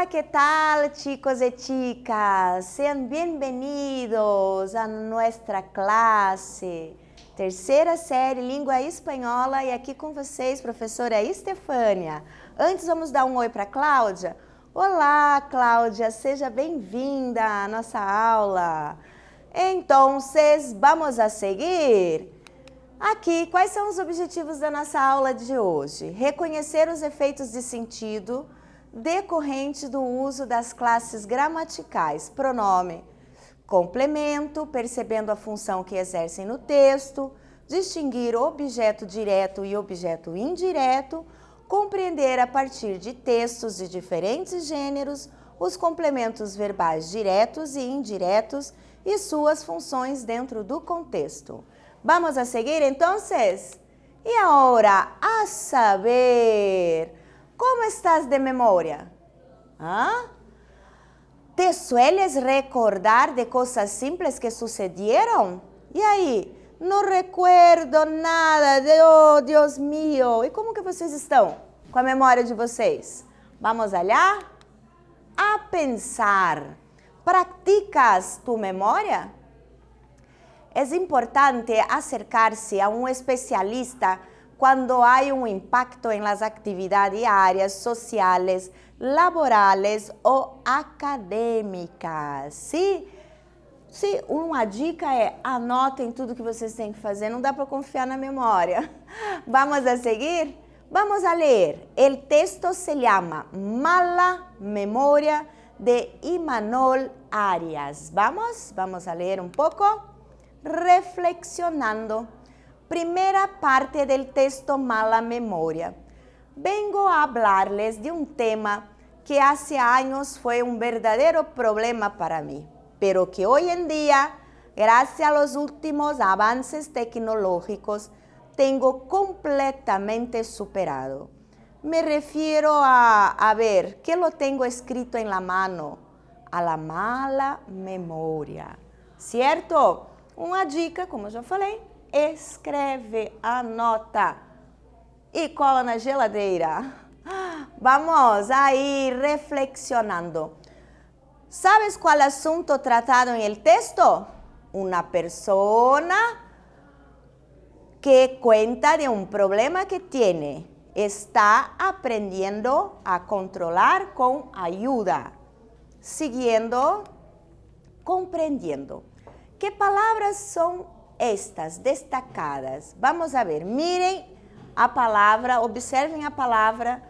Hola, ¿qué tal, chicos y chicas? Sean bienvenidos a nuestra classe, terceira série, língua espanhola, e aqui com vocês, professora Estefânia. Antes, vamos dar um oi para a Cláudia. Olá, Cláudia, seja bem-vinda à nossa aula. Então, vamos a seguir. Aqui, quais são os objetivos da nossa aula de hoje? Reconhecer os efeitos de sentido decorrente do uso das classes gramaticais, pronome, complemento, percebendo a função que exercem no texto, distinguir objeto direto e objeto indireto, compreender a partir de textos de diferentes gêneros os complementos verbais diretos e indiretos e suas funções dentro do contexto. Vamos a seguir, entonces? E agora, a saber, ¿cómo estás de memoria? ¿Ah? ¿Te sueles recordar de cosas simples que sucedieron? E aí? Não recuerdo nada, oh, Deus mío. E como que vocês estão com a memória de vocês? Vamos allá? A pensar. ¿Practicas tu memória? É importante acercar-se a um especialista quando há um impacto em las atividades diárias, sociais, laborales ou acadêmicas. Sim? Sim, uma dica é anotem tudo que vocês têm que fazer, não dá para confiar na memória. Vamos a seguir? Vamos a ler. El texto se llama Mala Memoria de Imanol Arias. Vamos a ler um pouco. Reflexionando. Primera parte del texto Mala Memoria. Vengo a hablarles de un tema que hace años fue un verdadero problema para mí, pero que hoy en día, gracias a los últimos avances tecnológicos, tengo completamente superado. Me refiero a ver, ¿qué lo tengo escrito en la mano? A la mala memoria, ¿cierto? Uma dica, como eu já falei, escreve, anota e cola na geladeira. Vamos aí reflexionando. ¿Sabes qual assunto tratado en el texto? Una persona que cuenta de un problema que tiene. Está aprendiendo a controlar con ayuda. Siguiendo, comprendiendo. ¿Qué palabras son estas destacadas? Vamos a ver, miren a palavra, observem a palavra,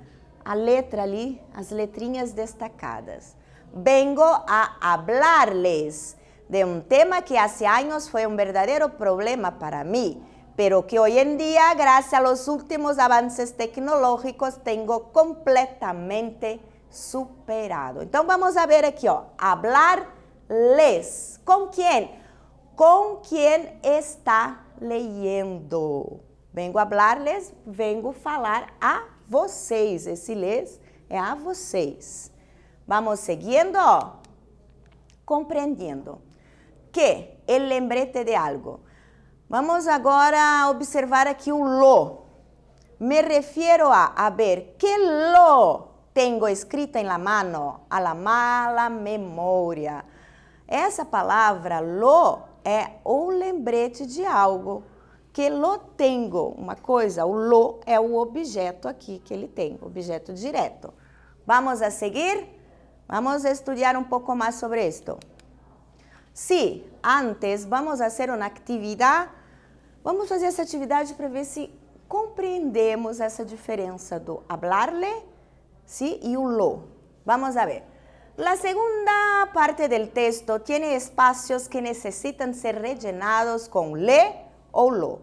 a letra ali, as letrinhas destacadas. Vengo a hablarles de un tema que hace años fue un verdadero problema para mí, pero que hoy en día, gracias a los últimos avances tecnológicos, tengo completamente superado. Então vamos a ver aqui, ó, hablarles. ¿Con quién? Com quem está leyendo. Vengo hablarles, vengo falar a vocês. Esse les é a vocês. Vamos seguindo. Compreendendo. Que? El lembrete de algo. Vamos agora observar aqui o lo. Me refiero a ver, que lo tengo escrito en la mano? A la mala memoria. Essa palavra lo é o lembrete de algo, que lo tengo, uma coisa, o lo é o objeto aqui que ele tem, objeto direto. Vamos a seguir? Vamos a estudar um pouco mais sobre isto. Sí, antes vamos a hacer uma atividade, vamos fazer essa atividade para ver se compreendemos essa diferença do hablarle, sí, e o lo. Vamos a ver. La segunda parte del texto tiene espacios que necesitan ser rellenados con le o lo.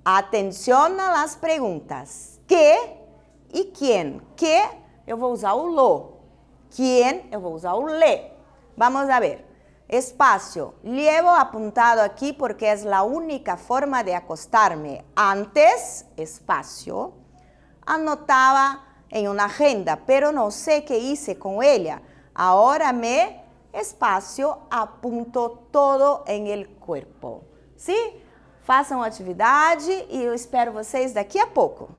Atención a las preguntas. ¿Qué y quién? ¿Qué? Eu vou usar o lo. ¿Quién? Eu vou usar o le. Vamos a ver. Espacio. Llevo apuntado aquí porque es la única forma de acostarme. Antes, espacio, anotaba en una agenda, pero no sé qué hice con ella. Ahora me, espacio, apunto todo en el cuerpo. ¿Sí? Façam a atividade e eu espero vocês daqui a pouco.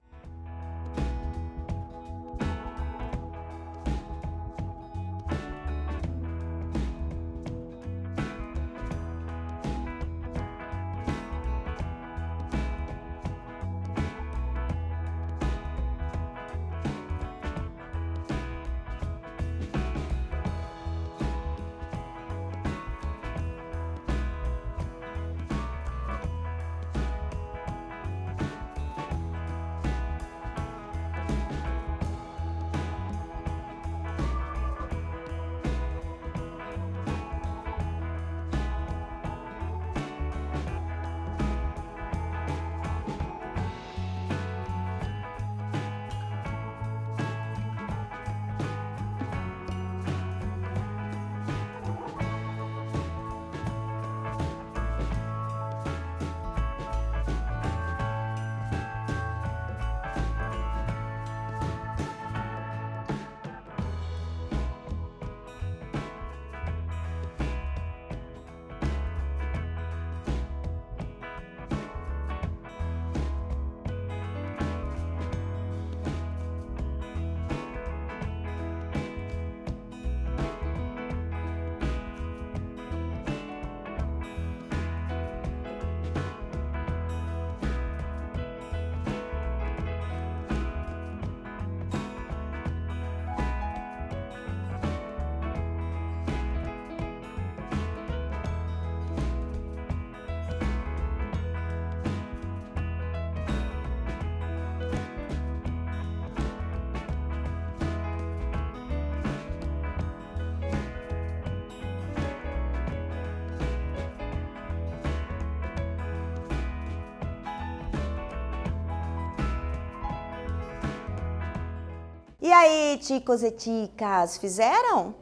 E aí, chicos e chicas, fizeram?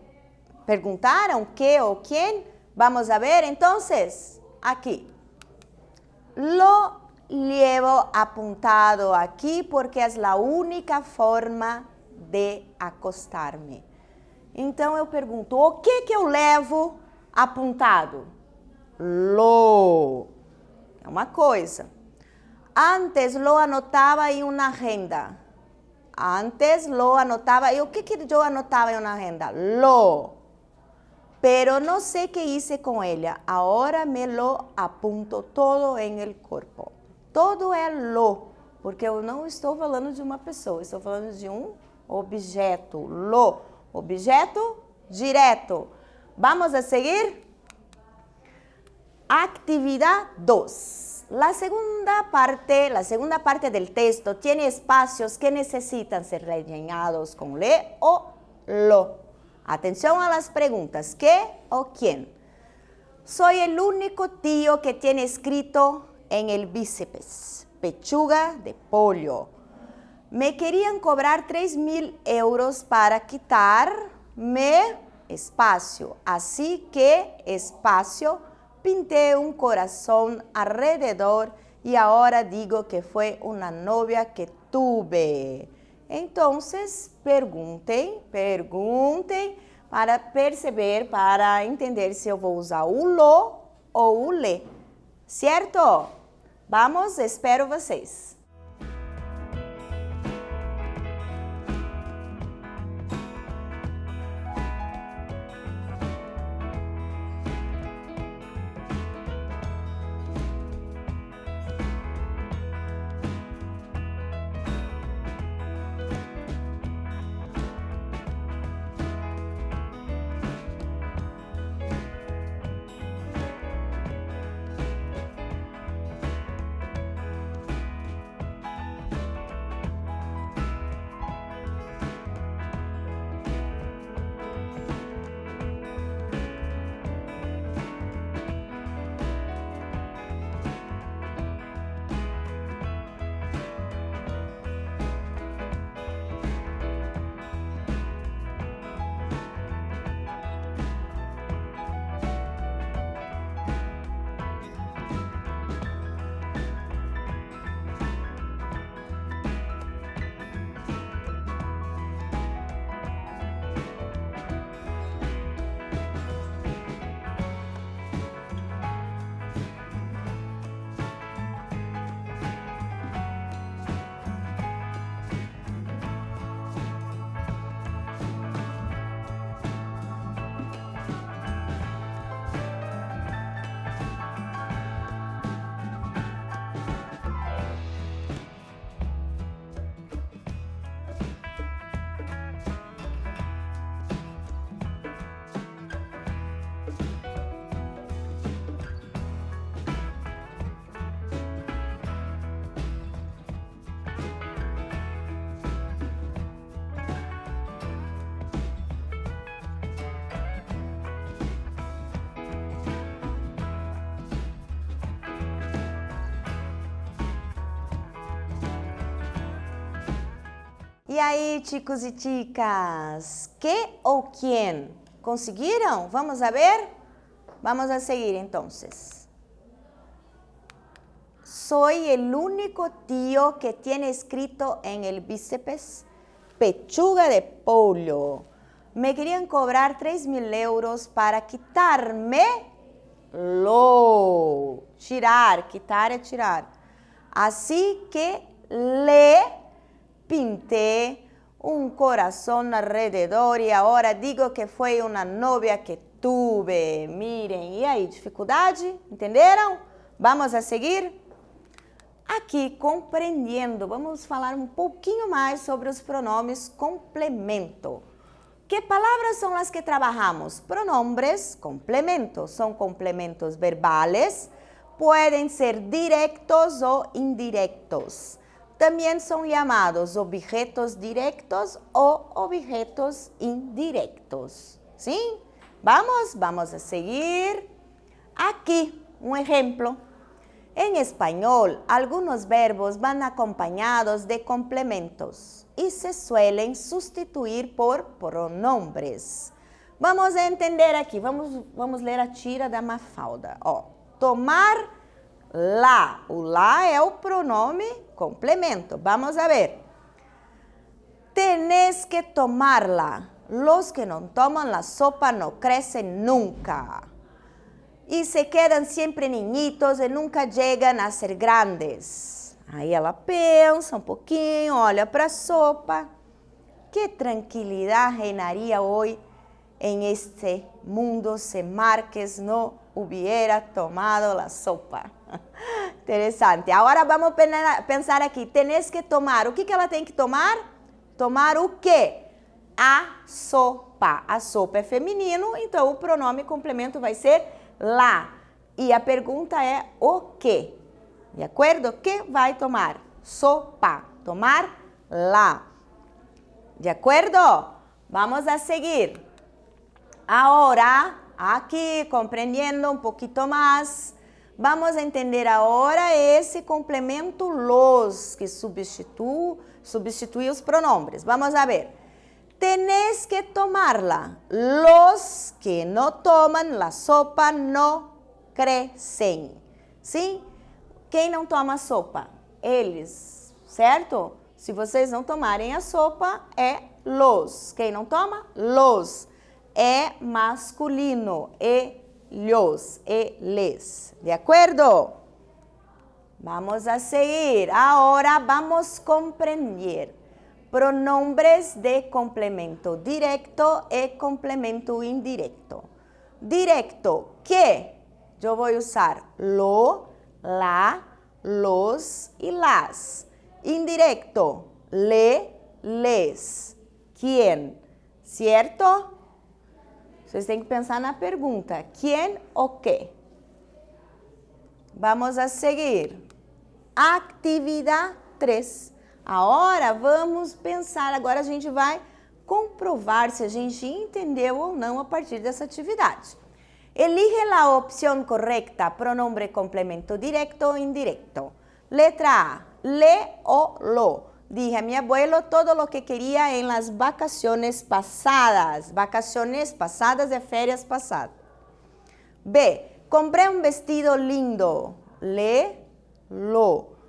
Perguntaram qué o quién? Vamos a ver entonces, aquí. Lo llevo apuntado aquí porque es la única forma de acostarme. Então eu pergunto, o que eu levo apontado? Lo. É uma coisa. Antes lo anotava em uma agenda. Antes lo anotava. E o que eu anotava em uma agenda? Lo. Pero no sé qué hice con ella. Ahora me lo apunto todo en el cuerpo. Todo é lo, porque eu não estou falando de uma pessoa, estou falando de um objeto. Lo, objeto direto. Vamos a seguir? Actividad 2. La segunda parte del texto tiene espacios que necesitan ser rellenados con le o lo. Atención a las preguntas, ¿qué o quién? Soy el único tío que tiene escrito en el bíceps, pechuga de pollo. Me querían cobrar 3.000 euros para quitarme espacio, así que espacio, pinté un corazón alrededor y ahora digo que fue una novia que tuve. Entonces, perguntem para perceber, para entender se eu vou usar o lo ou o le. Certo? Vamos, espero vocês. E aí, chicos e chicas, ¿qué ou quién? ¿Conseguiram? Vamos a ver? Vamos a seguir entonces. Soy el único tío que tiene escrito en el bíceps pechuga de pollo. Me querían cobrar 3.000 euros para quitarme lo. Tirar, quitar é tirar. Así que le pinté un corazón alrededor y ahora digo que fue una novia que tuve. Miren, e aí, dificuldade? Entenderam? Vamos a seguir? Aqui, compreendendo, vamos falar um pouquinho mais sobre os pronomes complemento. Que palavras são as que trabalhamos? Pronombres complemento. São complementos verbales, podem ser directos ou indirectos. Também são chamados objetos directos ou objetos indirectos. Sim? Vamos a seguir. Aqui, um exemplo. En español, algunos verbos van acompañados de complementos y se suelen sustituir por pronombres. Vamos a entender aqui, vamos ler a tira da Mafalda. Ó, tomar lá, o lá é o pronome complemento. Vamos a ver. Tenés que tomarla. Los que no toman la sopa no crecen nunca. Y se quedan siempre niñitos y nunca llegan a ser grandes. Aí ela pensa um pouquinho, olha para a sopa. Que tranquilidad reinaría hoy en este mundo si Márquez no hubiera tomado la sopa. Interessante. Agora vamos pensar aqui. Tenés que tomar. O que ela tem que tomar? Tomar o quê? A sopa. A sopa é feminino, então o pronome complemento vai ser lá. E a pergunta é o quê? De acordo? Que vai tomar? Sopa. Tomar lá. De acordo? Vamos a seguir. Agora, aqui, compreendendo um pouquinho mais, vamos entender agora esse complemento los, que substitui os pronombres. Vamos a ver. Tenés que tomarla. Los que no toman la sopa no crescem. Sim? Quem não toma sopa? Eles, certo? Se vocês não tomarem a sopa, é los. Quem não toma? Los. É masculino. Ellos, eles. De acordo? Vamos a seguir. Agora vamos compreender pronombres de complemento directo e complemento indirecto. Directo, que eu vou usar lo, la, los e las. Indirecto, le, les. Quem, certo? Vocês têm que pensar na pergunta. Quem ou que? Vamos a seguir. Atividade 3. Agora vamos pensar, agora a gente vai comprovar se a gente entendeu ou não a partir dessa atividade. Elige a opção correta, pronombre complemento directo ou indirecto. Letra A, le o lo. Dije a mi abuelo todo lo que quería en las vacaciones pasadas. Vacaciones pasadas de férias pasadas. B, compré un vestido lindo. Le, lo.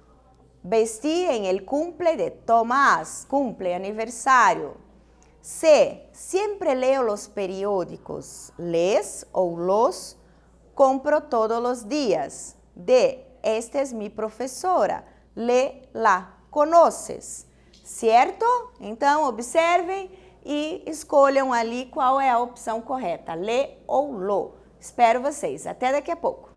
Vestí en el cumple de Tomás. Cumple, aniversario. C, siempre leo los periódicos. Les o los compro todos los días. D, esta es mi profesora. Le, la conoces, certo? Então, observem e escolham ali qual é a opção correta, le ou lo. Espero vocês. Até daqui a pouco.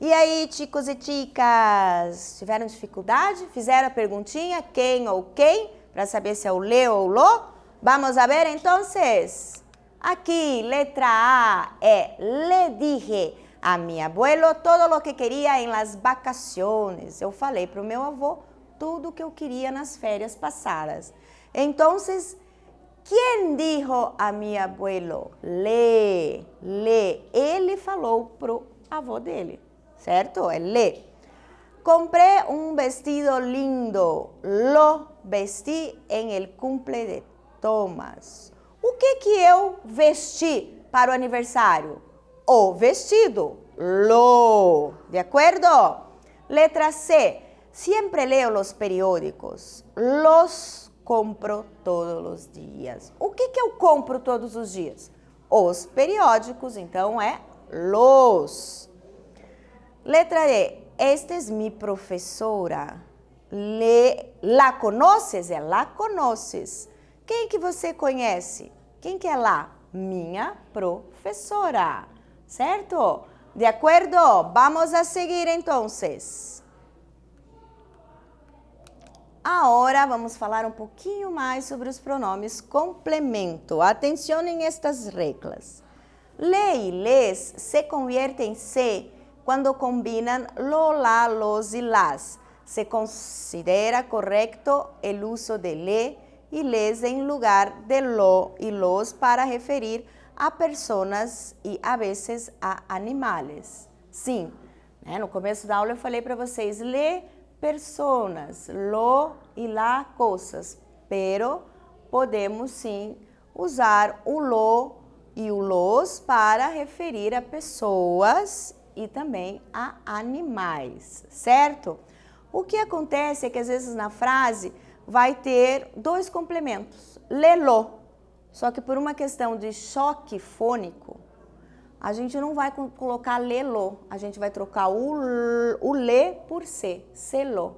E aí, chicos e chicas, tiveram dificuldade? Fizeram a perguntinha, quem ou quem, para saber se é o le ou lo? Vamos a ver, então. Aqui, letra A é le dije a mi abuelo todo lo que queria em las vacaciones. Eu falei para o meu avô tudo o que eu queria nas férias passadas. Então, quem dijo a mi abuelo? Le. Ele falou pro avô dele, certo? É le. Compré um vestido lindo. Lo vesti en el cumple de Thomas. O que eu vesti para o aniversário? O vestido. Lo. ¿De acuerdo? Letra C. Siempre leo los periódicos. Los compro todos os dias. O que eu compro todos os dias? Os periódicos, então é los. Letra D. Esta é mi professora. La conoces? É la conoces. Quem que você conhece? Quem que é lá? Minha professora. Certo? De acordo? Vamos a seguir, então. Agora vamos falar um pouquinho mais sobre os pronomes complemento. Atenção em estas regras. Le e les se conviertem em se quando combinam lo, la, los e las. Se considera correcto el uso de le e les em lugar de lo e los para referir a pessoas e a vezes a animais. Sim, no começo da aula eu falei para vocês, le personas, lo e la coisas, pero podemos sim usar o lo e o los para referir a pessoas e também a animais, certo? O que acontece é que às vezes na frase vai ter dois complementos, le-lo, só que por uma questão de choque fônico, a gente não vai colocar le-lo, a gente vai trocar o le por se, se-lo.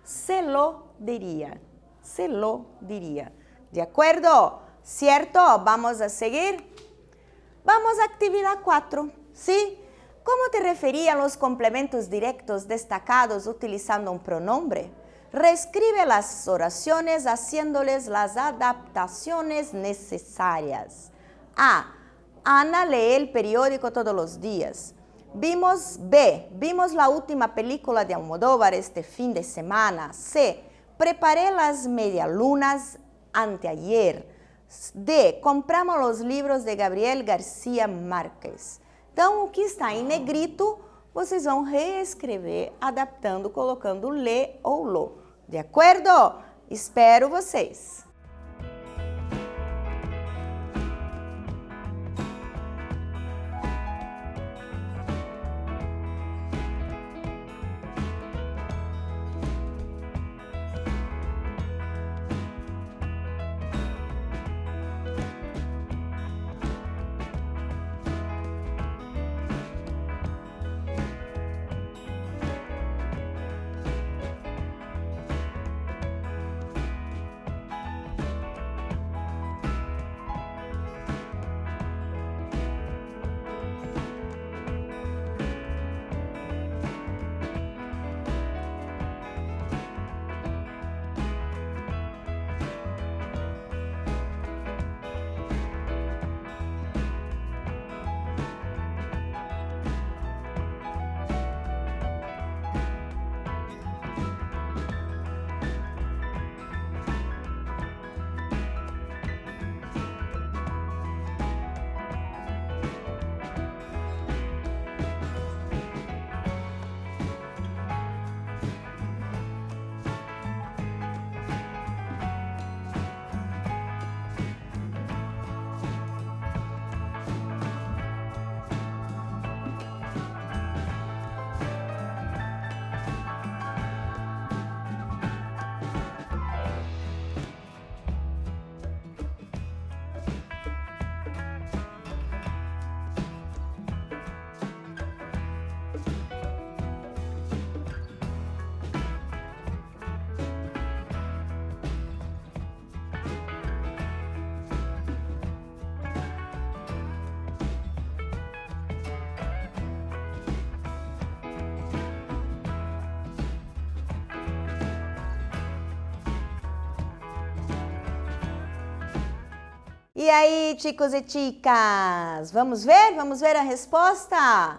Se-lo diria, se-lo diria. De acordo? Certo? Vamos a seguir? Vamos à atividade 4, ¿sí? ¿Cómo te refería a los complementos directos destacados utilizando un pronombre? Reescribe las oraciones haciéndoles las adaptaciones necesarias. A. Ana lee el periódico todos los días. Vimos la última película de Almodóvar este fin de semana. C. Preparé las medialunas anteayer. D. Compramos los libros de Gabriel García Márquez. Então, o que está em negrito, vocês vão reescrever, adaptando, colocando le ou lo. De acordo? Espero vocês! E aí, chicos e chicas? Vamos ver? Vamos ver a resposta?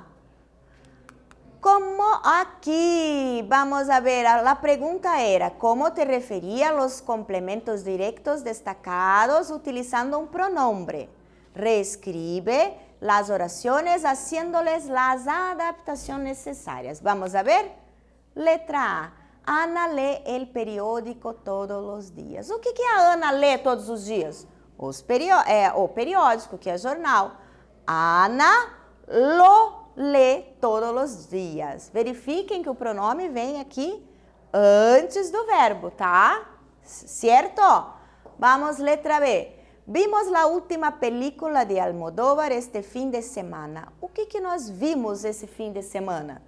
Como aquí, vamos a ver, la pregunta era, ¿cómo te refería a los complementos directos destacados utilizando un pronombre? Reescribe las oraciones haciéndoles las adaptaciones necesarias. Vamos a ver. Letra A. Ana lê el periódico todos os dias. O que a Ana lê todos os dias? O periódico, que é jornal. Ana lê todos os dias. Verifiquem que o pronome vem aqui antes do verbo, tá? Certo? Vamos, letra B. Vimos la última película de Almodóvar este fim de semana. O que nós vimos esse fim de semana?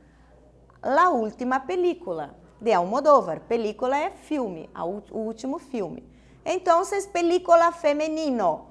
La última película de Almodóvar. Película é filme, o último filme. Então, película feminino.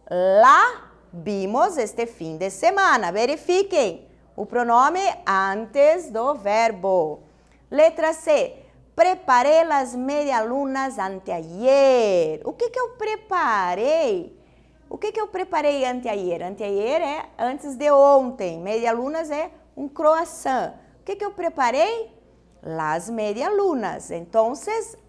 La vimos este fim de semana. Verifiquem. O pronome antes do verbo. Letra C. Preparei as medialunas anteayer. O que eu preparei? O que eu preparei anteayer? Anteayer é antes de ontem. Medialunas é um croissant. O que eu preparei? Las medialunas. Então,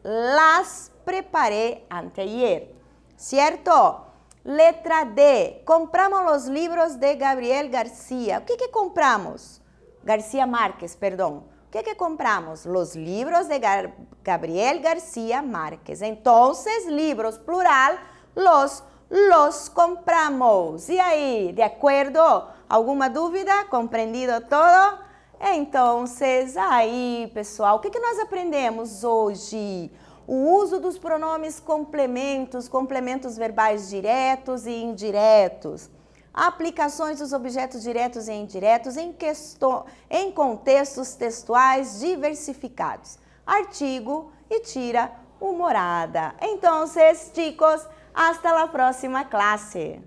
las preparei anteayer. Certo? Letra D. Compramos os livros de Gabriel García. O que compramos? García Márquez, perdão. O que compramos? Os livros de Gabriel García Márquez. Então, livros, plural, los compramos. E aí, de acordo? Alguma dúvida? Compreendido todo? Então, aí, pessoal, o que nós aprendemos hoje? O uso dos pronomes complementos verbais diretos e indiretos. Aplicações dos objetos diretos e indiretos em contextos textuais diversificados. Artigo e tira humorada. Então, chicos, hasta la próxima clase.